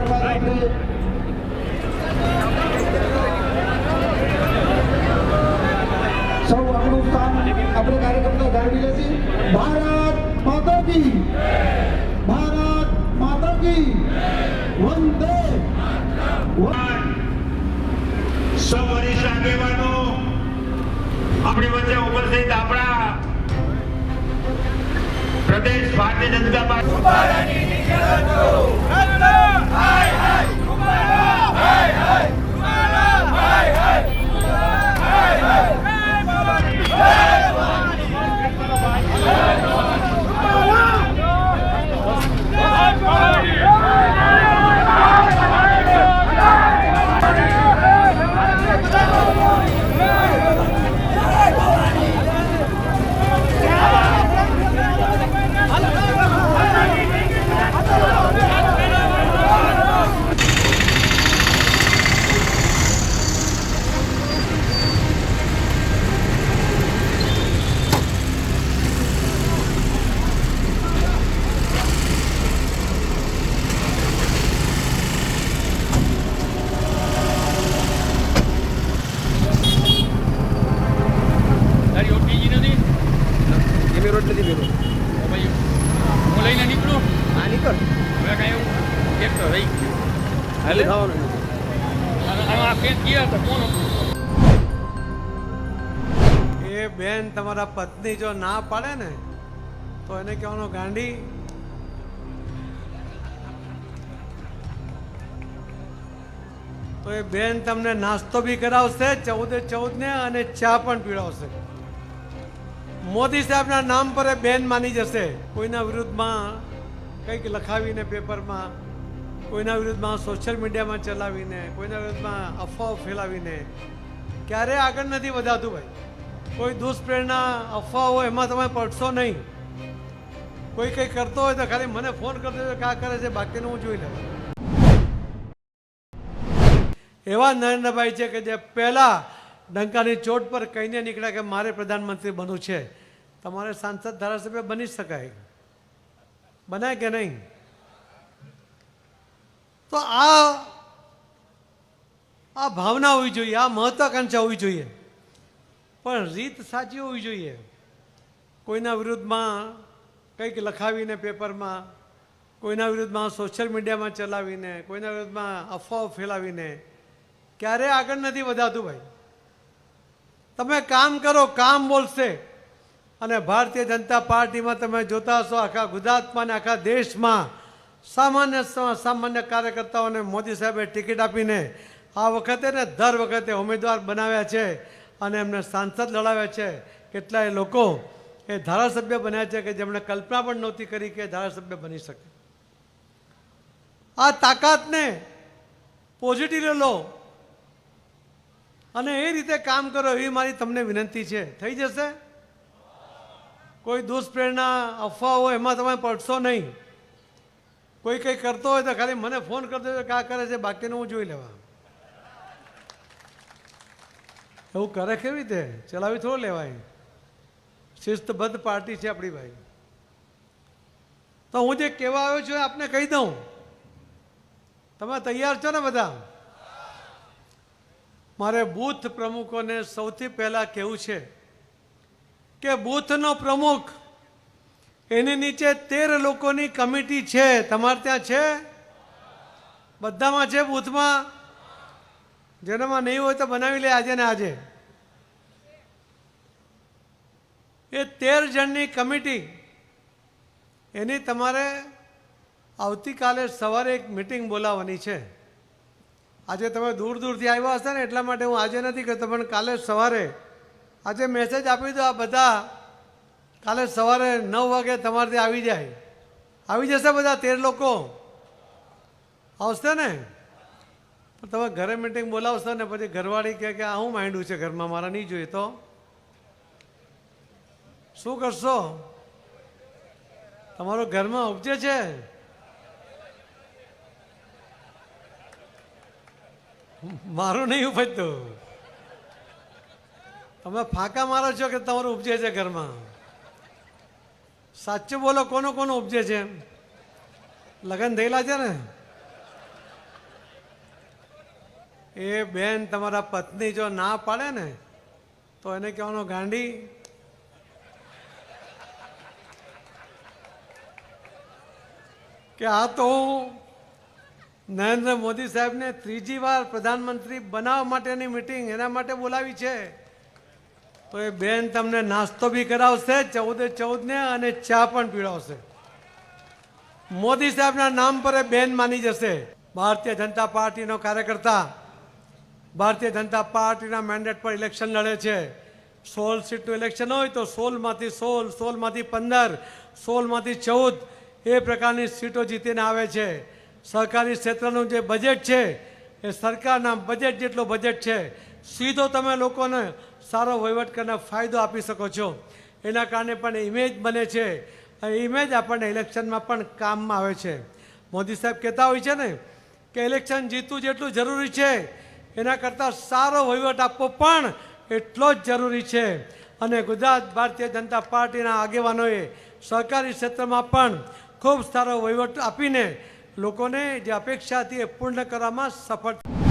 ત્યારબાદ આપણે સૌ આપણું સ્થાન આપણે કાર્યકર્તા જાળવી લેતી. ભારત માતા કી, ભારત માતા કી, વંદે. સૌ વરિષ્ઠ આગેવાનો આપણી વચ્ચે ઉપસ્થિત આપણા પ્રદેશ ભારતીય જનતા પાર્ટી એ બેન તમારા પત્ની જો ના પાડે ને તો એને કહેવાનું ગાંડી. તો એ બેન તમને નાસ્તો બી કરાવશે 14 ને અને ચા પણ પીવડાવશે. મોદી સાહેબના નામ પર એ બેન માની જશે. કોઈના વિરુદ્ધમાં કંઈક લખાવીને પેપરમાં, કોઈના વિરુદ્ધમાં સોશિયલ મીડિયામાં ચલાવીને, કોઈના વિરુદ્ધમાં અફવાઓ ફેલાવીને ક્યારેય આગળ નથી વધાતું ભાઈ. કોઈ દુષ્પ્રેરણા અફવા હોય એમાં તમે પડશો નહીં. કોઈ કંઈ કરતો હોય તો ખાલી મને ફોન કરતો હોય ક્યાં કરે છે, બાકીનું હું જોઈ લઉં. એવા નરેન્દ્રભાઈ છે કે જે પહેલાં ડંકાની ચોટ પર કહીને નીકળ્યા કે મારે પ્રધાનમંત્રી બનવું છે. તમારે સાંસદ ધારાસભ્ય બની શકાય, બનાય કે નહીં? તો આ ભાવના હોવી જોઈએ, આ મહત્વાકાંક્ષા હોવી જોઈએ, પણ રીત સાચી હોવી જોઈએ. કોઈના વિરુદ્ધમાં કંઈક લખાવીને પેપરમાં, કોઈના વિરુદ્ધમાં સોશિયલ મીડિયામાં ચલાવીને, કોઈના વિરુદ્ધમાં અફવાઓ ફેલાવીને ક્યારેય આગળ નથી વધાતું ભાઈ. તમે કામ કરો, કામ બોલશે. અને ભારતીય જનતા પાર્ટીમાં તમે જોતા હશો આખા ગુજરાતમાં અને આખા દેશમાં સામાન્ય કાર્યકર્તાઓને મોદી સાહેબે ટિકિટ આપીને આ વખતે ને દર વખતે ઉમેદવાર બનાવ્યા છે અને એમને સાંસદ લડાવ્યા છે. કેટલાય લોકો એ ધારાસભ્ય બન્યા છે કે જેમણે કલ્પના પણ નહોતી કરી કે ધારાસભ્ય બની શકે. આ તાકાતને પોઝિટિવ લો અને એ રીતે કામ કરો એવી મારી તમને વિનંતી છે. થઈ જશે? કોઈ દુષ્પ્રેરણા અફવા હોય એમાં તમે પડશો નહીં. કોઈ કંઈ કરતો હોય તો ખાલી મને ફોન કરતો હોય ક્યાં કરે છે, બાકીનું હું જોઈ લેવા. એવું કરે કેવી રીતે? ચલાવી થોડું લેવાય. શિસ્તબદ્ધ પાર્ટી છે આપણી ભાઈ. તો હું જે કહેવા આવ્યો છું આપને કહી દઉં. તમે તૈયાર છો ને બધા? મારે બૂથ પ્રમુખોને સૌથી પહેલાં કહેવું છે કે બૂથનો પ્રમુખ એની નીચે 13 લોકોની કમિટી છે. તમારે ત્યાં છે? બધામાં છે બૂથમાં? જેનામાં નહીં હોય તો બનાવી લે આજે ને આજે. એ 13 જણની કમિટી એની તમારે આવતીકાલે સવારે એક મિટિંગ બોલાવવાની છે. આજે તમે દૂર દૂરથી આવ્યા હશે ને એટલા માટે હું આજે નથી કહેતો, પણ કાલે સવારે આજે મેસેજ આપી દો. આ બધા કાલે સવારે 9 વાગે તમારે ત્યાં આવી જાય. આવી જશે બધા 13 લોકો? આવશે ને? પણ તમે ઘરે મિટિંગ બોલાવશો ને પછી ઘરવાળી કહે કે આ હું માંડ્યું છે ઘરમાં, મારા નહીં જોઈએ તો શું કરશો? તમારો ઘરમાં ઉપજે છે? મારું નહીં ઉપજતું. તમે ફાંકા મારો છો કે તમારું ઉપજે છે ઘરમાં? સાચું બોલો, કોનું કોનું ઉપજે છે? લગ્ન થયેલા છે ને? એ બેન તમારા પત્ની જો ના પાડે ને તો એને કહેવાનો ગાંડી. કે આ તો હું નરેન્દ્ર મોદી સાહેબને ત્રીજી વાર પ્રધાનમંત્રી બનાવવા માટેની મિટિંગ એના માટે બોલાવી છે. તો એ બેન તમને નાસ્તો બી કરાવશે 14 ને અને ચા પણ પીવડાવશે. મોદી સાહેબના નામ પર એ બેન માની જશે. ભારતીય જનતા પાર્ટીનો કાર્યકર્તા ભારતીય જનતા પાર્ટીના મેન્ડેટ પર ઇલેક્શન લડે છે. 16 સીટનું ઇલેક્શન હોય તો 16માંથી 16, 16માંથી 15, 16માંથી 14 એ પ્રકારની સીટો જીતીને આવે છે. સહકારી ક્ષેત્રનું જે બજેટ છે એ સરકારના બજેટ જેટલો બજેટ છે. સીધો તમે લોકોને સારો વહીવટ કરીને ફાયદો આપી શકો છો. એના કારણે પણ ઇમેજ બને છે. એ ઇમેજ આપણને ઇલેક્શનમાં પણ કામમાં આવે છે. મોદી સાહેબ કહેતા હોય છે ને કે ઇલેક્શન જીતવું જેટલું જરૂરી છે એના કરતાં સારો વહીવટ આપવો પણ એટલો જ જરૂરી છે. અને ગુજરાત ભારતીય જનતા પાર્ટીના આગેવાનોએ સહકારી ક્ષેત્રમાં પણ ખૂબ સારો વહીવટ આપીને લોકોને જે અપેક્ષા હતી એ પૂર્ણ કરવામાં સફળ